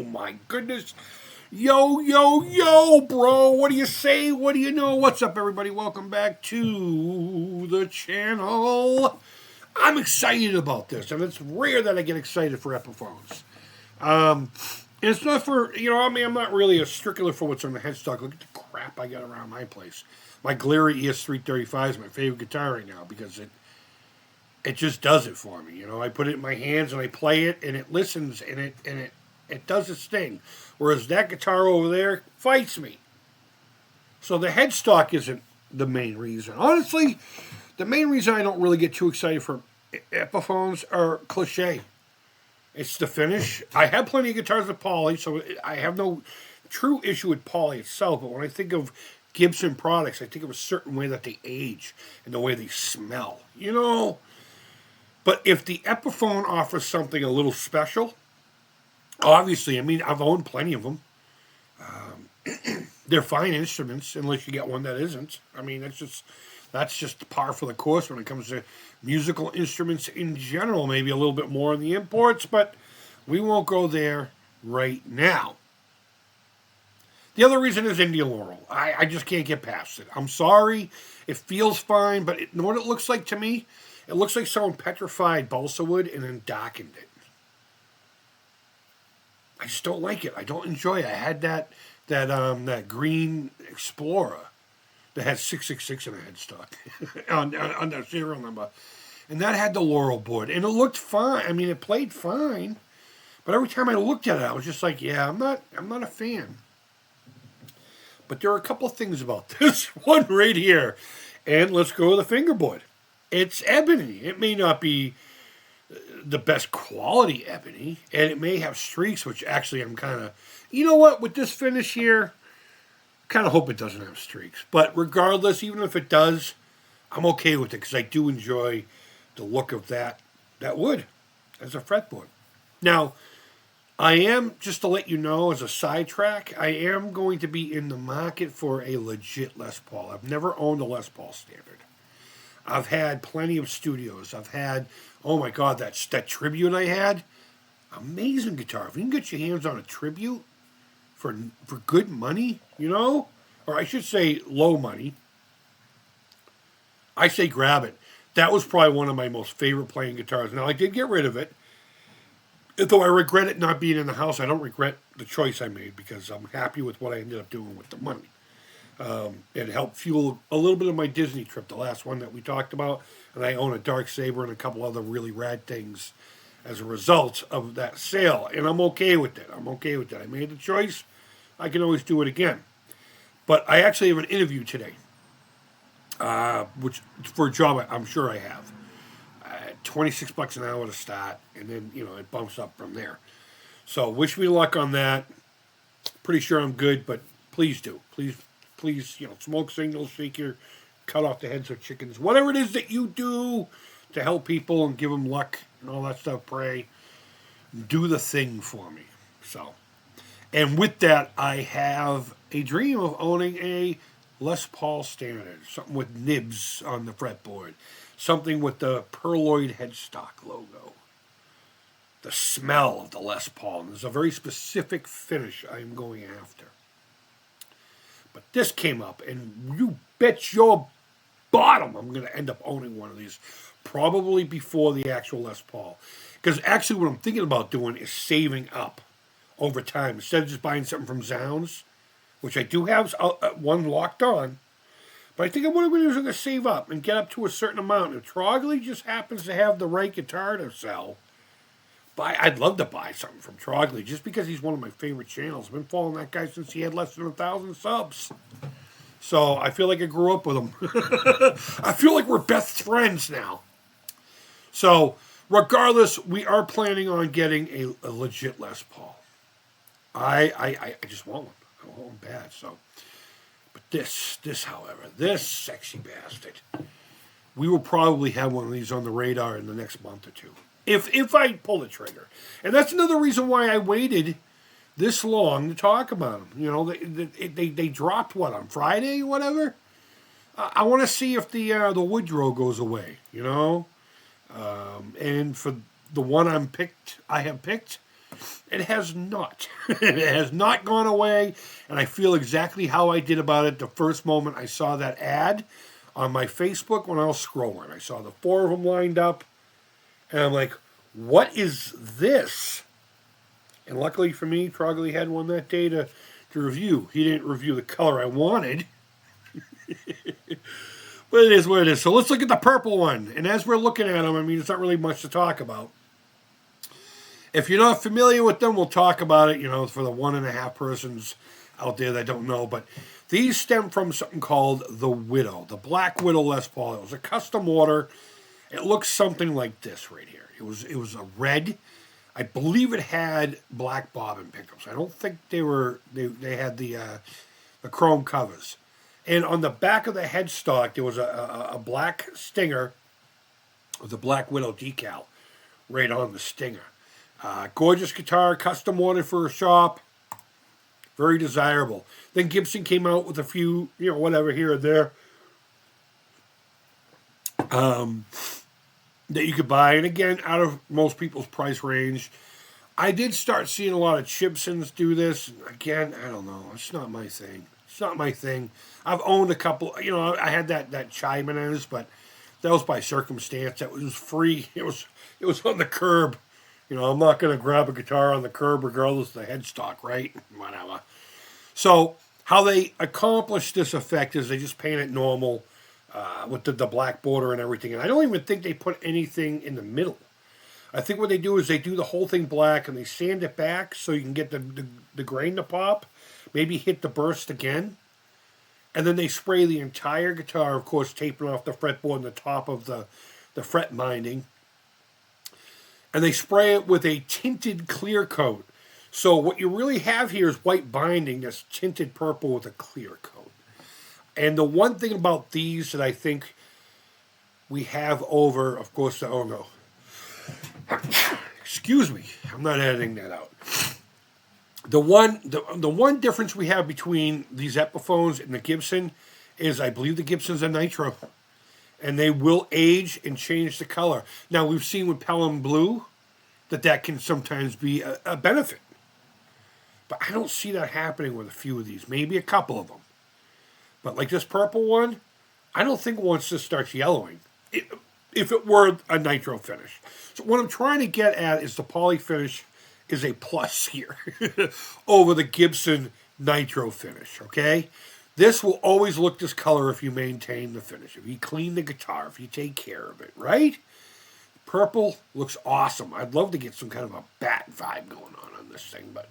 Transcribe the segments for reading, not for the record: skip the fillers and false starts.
Oh my goodness. Yo, yo, yo, bro. What do you say? What do you know? What's up, everybody? Welcome back to the channel. I'm excited about this, and it's rare that I get excited for Epiphones. And it's not for, I'm not really a stickler for what's on the headstock. Look at the crap I got around my place. My Glary ES335 is my favorite guitar right now because it just does it for me. I put it in my hands and I play it, and it listens, and it does its thing. Whereas that guitar over there fights me. So the headstock isn't the main reason. Honestly, the main reason I don't really get too excited for Epiphones are cliche. It's the finish. I have plenty of guitars with poly, so I have no true issue with poly itself. But when I think of Gibson products, I think of a certain way that they age and the way they smell. But if the Epiphone offers something a little special, obviously, I've owned plenty of them. They're fine instruments, unless you get one that isn't. That's just par for the course when it comes to musical instruments in general. Maybe a little bit more in the imports, but we won't go there right now. The other reason is Indian Laurel. I just can't get past it. I'm sorry. It feels fine, but you know what it looks like to me? It looks like someone petrified balsa wood and then darkened it. I just don't like it. I don't enjoy it. I had that green Explorer that had 666 in a headstock on that serial number, and that had the Laurel board, and it looked fine. It played fine, but every time I looked at it, I was just like, yeah, I'm not a fan. But there are a couple of things about this one right here, and let's go with the fingerboard. It's ebony. It may not be the best quality ebony, and it may have streaks, which actually I'm kind of, with this finish here, kind of hope it doesn't have streaks. But regardless, even if it does, I'm okay with it because I do enjoy the look of that wood as a fretboard. Now, I am, just to let you know, as a sidetrack, I am going to be in the market for a legit Les Paul. I've never owned a Les Paul Standard. I've had plenty of studios. I've had, oh my God, that Tribute I had, amazing guitar. If you can get your hands on a Tribute for good money, or I should say low money, I say grab it. That was probably one of my most favorite playing guitars. Now, I did get rid of it. Though I regret it not being in the house, I don't regret the choice I made because I'm happy with what I ended up doing with the money. It helped fuel a little bit of my Disney trip, the last one that we talked about, and I own a Dark Saber and a couple other really rad things as a result of that sale, and I'm okay with it. I made the choice. I can always do it again. But I actually have an interview today, which for a job I'm sure I have. $26 an hour to start, and then, it bumps up from there. So wish me luck on that. Pretty sure I'm good, but please do. Please, smoke signals, shake your, cut off the heads of chickens. Whatever it is that you do to help people and give them luck and all that stuff, pray. Do the thing for me. So, and with that, I have a dream of owning a Les Paul Standard. Something with nibs on the fretboard. Something with the Perloid headstock logo. The smell of the Les Paul. And there's a very specific finish I'm going after. But this came up, and you bet your bottom I'm going to end up owning one of these. Probably before the actual Les Paul. Because actually what I'm thinking about doing is saving up over time. Instead of just buying something from Zounds, which I do have one locked on. But I think what I'm going to do is I'm going to save up and get up to a certain amount. If Trogley just happens to have the right guitar to sell, I'd love to buy something from Trogley just because he's one of my favorite channels. I've been following that guy since he had less than 1,000 subs. So I feel like I grew up with him. I feel like we're best friends now. So regardless, we are planning on getting a legit Les Paul. I just want one. I want one bad. So. But this, however, this sexy bastard, we will probably have one of these on the radar in the next month or two. If I pull the trigger. And that's another reason why I waited this long to talk about them. They dropped, on Friday, whatever? I want to see if the Woodrow goes away, And for the one I have picked, It has not. It has not gone away, and I feel exactly how I did about it the first moment I saw that ad on my Facebook when I was scrolling. I saw the 4 of them lined up, and I'm like, what is this? And luckily for me, Trogley had one that day to review. He didn't review the color I wanted. But it is what it is. So let's look at the purple one. And as we're looking at them, I mean, it's not really much to talk about. If you're not familiar with them, we'll talk about it, for the 1.5 persons out there that don't know. But these stem from something called the Widow, the Black Widow Les Paul. It was a custom order. It looks something like this right here. It was a red. I believe it had black bobbin pickups. I don't think they had the chrome covers. And on the back of the headstock, there was a black stinger with a Black Widow decal right on the stinger. Gorgeous guitar, custom ordered for a shop. Very desirable. Then Gibson came out with a few, whatever here or there that you could buy. And again, out of most people's price range. I did start seeing a lot of Gibsons do this. Again, I don't know. It's not my thing. It's not my thing. I've owned a couple. I had that Chimenez, but that was by circumstance. That was free. It was on the curb. I'm not going to grab a guitar on the curb regardless of the headstock, right? Whatever. So how they accomplish this effect is they just paint it normal with the black border and everything. And I don't even think they put anything in the middle. I think what they do is they do the whole thing black and they sand it back so you can get the grain to pop. Maybe hit the burst again. And then they spray the entire guitar, of course, taping off the fretboard and the top of the fret binding. And they spray it with a tinted clear coat. So what you really have here is white binding that's tinted purple with a clear coat. And the one thing about these that I think we have over, of course, oh no. Excuse me, I'm not editing that out. The one difference we have between these Epiphones and the Gibson is I believe the Gibson's a nitro. And they will age and change the color. Now, we've seen with Pelham Blue that can sometimes be a benefit. But I don't see that happening with a few of these. Maybe a couple of them. But like this purple one, I don't think once this starts yellowing, if it were a nitro finish. So what I'm trying to get at is the poly finish is a plus here over the Gibson nitro finish, okay? This will always look this color if you maintain the finish, if you clean the guitar, if you take care of it, right? Purple looks awesome. I'd love to get some kind of a bat vibe going on this thing, but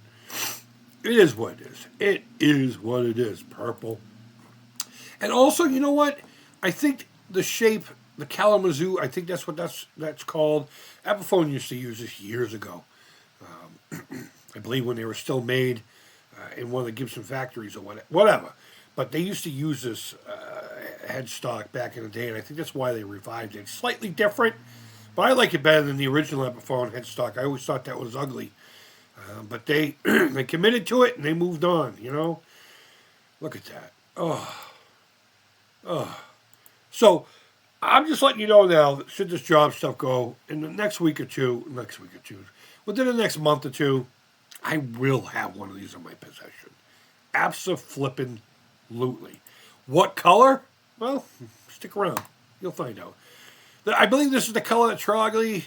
it is what it is. It is what it is, purple. And also, you know what? I think the shape, the Kalamazoo, I think that's what that's called. Epiphone used to use this years ago. I believe when they were still made in one of the Gibson factories or whatever. But they used to use this headstock back in the day, and I think that's why they revived it. It's slightly different, but I like it better than the original Epiphone headstock. I always thought that was ugly. But they they committed to it, and they moved on, Look at that. So I'm just letting you know now, that should this job stuff go in the next week or two, within the next month or two, I will have one of these in my possession. Abso-flippin' Absolutely. What color? Well, stick around. You'll find out. I believe this is the color that Trogley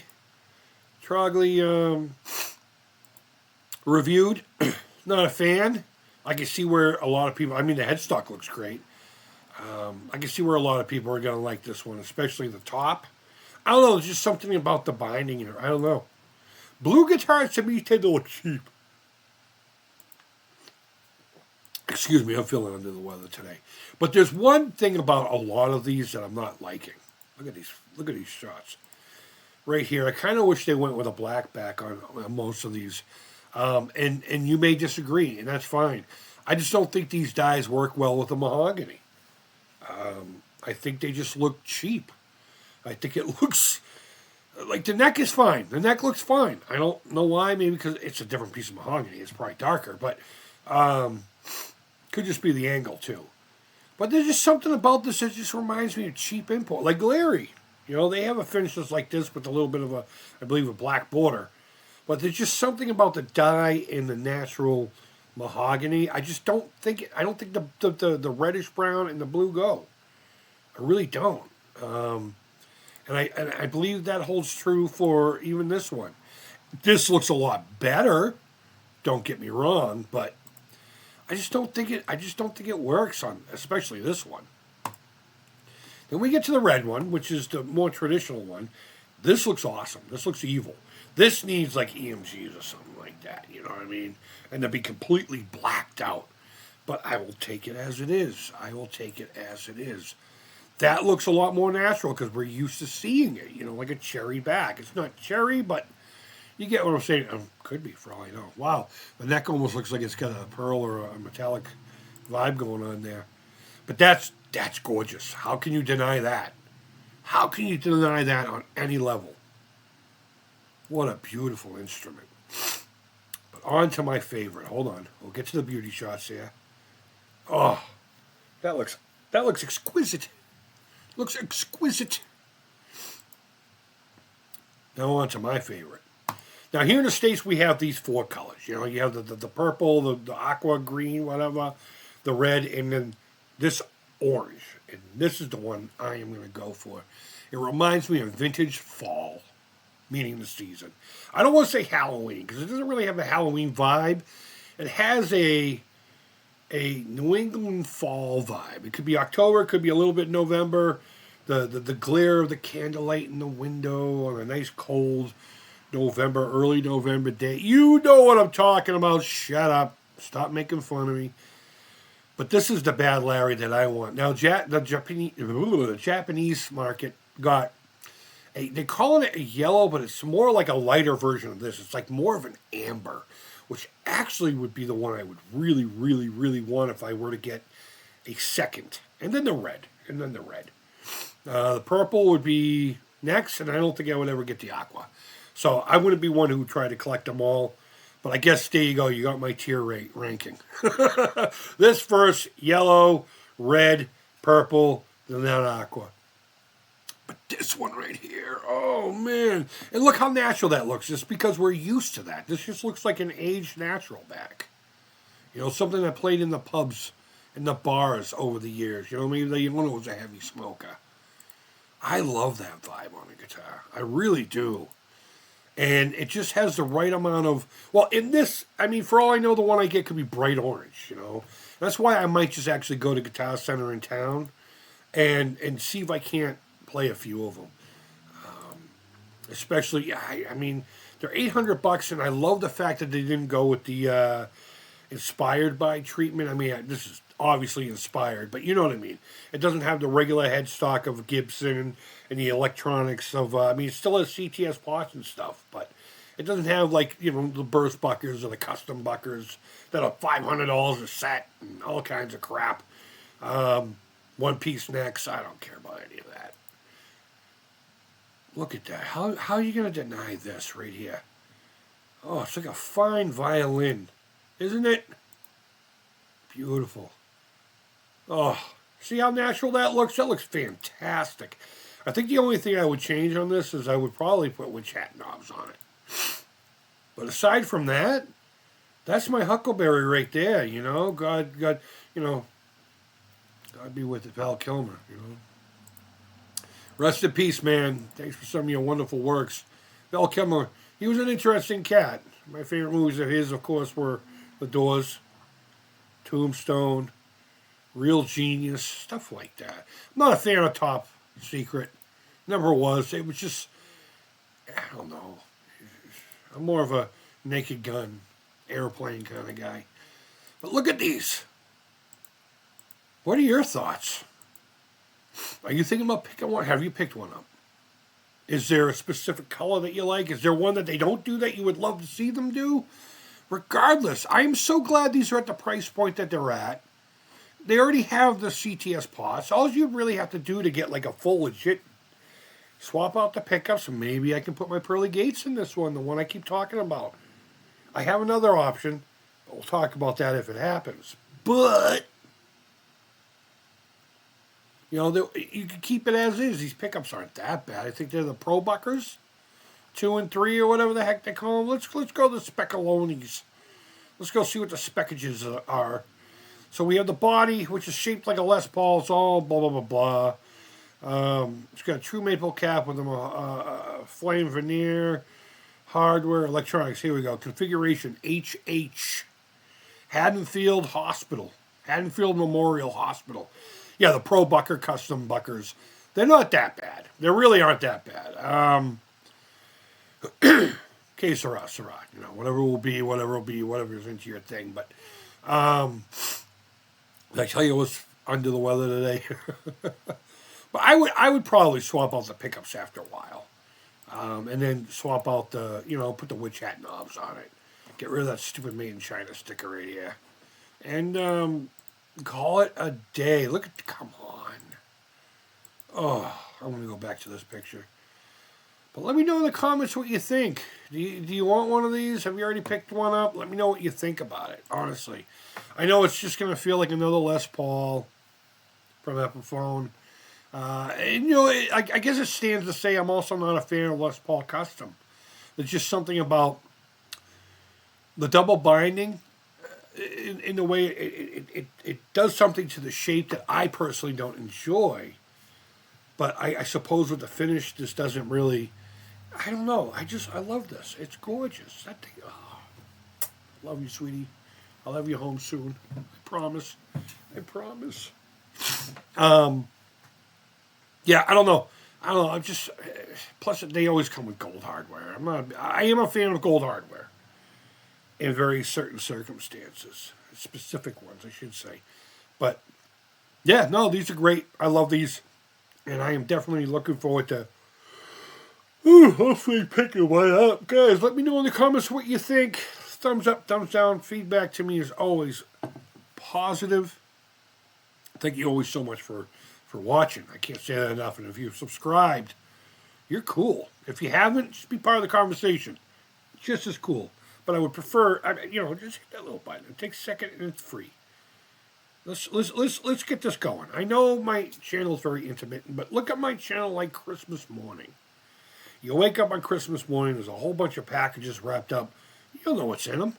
reviewed. Not a fan. I can see where a lot of people, the headstock looks great. I can see where a lot of people are going to like this one, especially the top. I don't know, there's just something about the binding here. I don't know. Blue guitars to me tend to look cheap. Excuse me, I'm feeling under the weather today. But there's one thing about a lot of these that I'm not liking. Look at these shots. Right here, I kind of wish they went with a black back on most of these. And you may disagree, and that's fine. I just don't think these dies work well with the mahogany. I think they just look cheap. I think it looks like the neck is fine. The neck looks fine. I don't know why. Maybe because it's a different piece of mahogany. It's probably darker, but could just be the angle too. But there's just something about this that just reminds me of cheap import, like Larry. They have a finish that's like this with a little bit of I believe, a black border. But there's just something about the dye and the natural mahogany. I just don't think it. I don't think the reddish brown and the blue go. I really don't. And I believe that holds true for even this one. This looks a lot better. Don't get me wrong, but I just don't think it. I just don't think it works on, especially this one. Then we get to the red one, which is the more traditional one. This looks awesome. This looks evil. This needs like EMGs or something like that. You know what I mean? And to be completely blacked out. But I will take it as it is. I will take it as it is. That looks a lot more natural because we're used to seeing it. You know, like a cherry back. It's not cherry, but you get what I'm saying. Could be, for all I know. Wow. The neck almost looks like it's got a pearl or a metallic vibe going on there. But that's gorgeous. How can you deny that? How can you deny that on any level? What a beautiful instrument. But on to my favorite. Hold on. We'll get to the beauty shots here. Oh, that looks exquisite. Looks exquisite. Now on to my favorite. Now here in the States we have these 4 colors. You know, you have the purple, the aqua green, whatever, the red, and then this orange. And this is the one I am going to go for. It reminds me of vintage fall, meaning the season. I don't want to say Halloween because it doesn't really have a Halloween vibe. It has a New England fall vibe. It could be October, it could be a little bit November. The glare of the candlelight in the window on a nice cold November, early November day. You know what I'm talking about. Shut up. Stop making fun of me. But this is the Bad Larry that I want. Now, the Japanese market got they're calling it a yellow, but it's more like a lighter version of this. It's like more of an amber, which actually would be the one I would really, really, really want if I were to get a second. And then the red. The purple would be next, and I don't think I would ever get the aqua. So I wouldn't be one who would try to collect them all. But I guess there you go. You got my tier rate ranking. This first, yellow, red, purple, then that aqua. But this one right here, oh man. And look how natural that looks. Just because we're used to that. This just looks like an aged natural back. You know, something that played in the pubs and the bars over the years. You know, maybe the owner was a heavy smoker. I love that vibe on a guitar. I really do. And it just has the right amount of... Well, in this, I mean, for all I know, the one I get could be bright orange, you know. That's why I might just actually go to Guitar Center in town and see if I can't play a few of them. Especially, I mean, they're $800, and I love the fact that they didn't go with the inspired by treatment. I mean, this is obviously inspired, but you know what I mean. It doesn't have the regular headstock of Gibson and the electronics of, I mean, it still has CTS pots and stuff, but it doesn't have, like, you know, the burst buckers or the custom buckers that are $500 a set and all kinds of crap. One-piece necks, I don't care about any of that. Look at that. How are you going to deny this right here? Oh, it's like a fine violin, isn't it? Beautiful. Oh, see how natural that looks? That looks fantastic. I think the only thing I would change on this is I would probably put witch hat knobs on it. But aside from that, that's my Huckleberry right there, you know. God, you know, God be with it, Val Kilmer, you know. Rest in peace, man. Thanks for some of your wonderful works. Val Kilmer, he was an interesting cat. My favorite movies of his, of course, were The Doors, Tombstone, Real Genius, stuff like that. I'm not a fan of Top Secret. Never was. It was just, I don't know. I'm more of a Naked Gun, airplane kind of guy. But look at these. What are your thoughts? Are you thinking about picking one? Have you picked one up? Is there a specific color that you like? Is there one that they don't do that you would love to see them do? Regardless, I am so glad these are at the price point that they're at. They already have the CTS pots. All you really have to do to get like a full legit, swap out the pickups, and maybe I can put my pearly gates in this one, the one I keep talking about. I have another option. We'll talk about that if it happens. But, you know, you can keep it as is. These pickups aren't that bad. I think they're the Pro Buckers. 2 and 3 or whatever the heck they call them. Let's go the Speckalonis. Let's go see what the Speckages are. So we have the body, which is shaped like a Les Paul. It's all blah, blah, blah, blah. It's got a true maple cap with a flame veneer, hardware, electronics. Here we go. Configuration HH. Haddonfield Hospital. Haddonfield Memorial Hospital. Yeah, the Pro Bucker custom buckers. They're not that bad. They really aren't that bad. Que sera, sera. You know, whatever will be, whatever's into your thing. But did I tell you I was under the weather today? But I would probably swap out the pickups after a while. And then swap out the, put the witch hat knobs on it. Get rid of that stupid Made in China sticker right here. And call it a day. Come on. Oh, I'm going to go back to this picture. But let me know in the comments what you think. Do you want one of these? Have you already picked one up? Let me know what you think about it, honestly. I know it's just going to feel like another Les Paul from Epiphone. And, I guess it stands to say I'm also not a fan of Les Paul Custom. There's just something about the double binding in the way it does something to the shape that I personally don't enjoy. But I suppose with the finish, this doesn't really, I don't know. I love this. It's gorgeous. That thing, love you, sweetie. I'll have you home soon. I promise. Yeah, I don't know. I'm just, plus they always come with gold hardware. I am a fan of gold hardware. In very certain circumstances. Specific ones, I should say. But, yeah, no, these are great. I love these. And I am definitely looking forward to hopefully picking one up. Guys, let me know in the comments what you think. Thumbs up, thumbs down. Feedback to me is always positive. Thank you always so much for watching. I can't say that enough. And if you've subscribed, you're cool. If you haven't, just be part of the conversation. Just as cool. But I would prefer, just hit that little button. It takes a second and it's free. Let's get this going. I know my channel is very intermittent, but look at my channel like Christmas morning. You wake up on Christmas morning, there's a whole bunch of packages wrapped up. You don't know what's in them.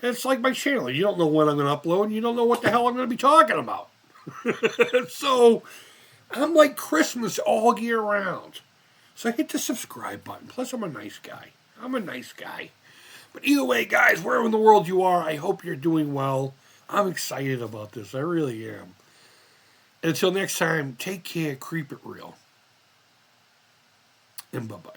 It's like my channel. You don't know when I'm going to upload, and you don't know what the hell I'm going to be talking about. So, I'm like Christmas all year round. So hit the subscribe button. Plus, I'm a nice guy. But either way, guys, wherever in the world you are, I hope you're doing well. I'm excited about this. I really am. Until next time, take care, keep it real. And bye-bye.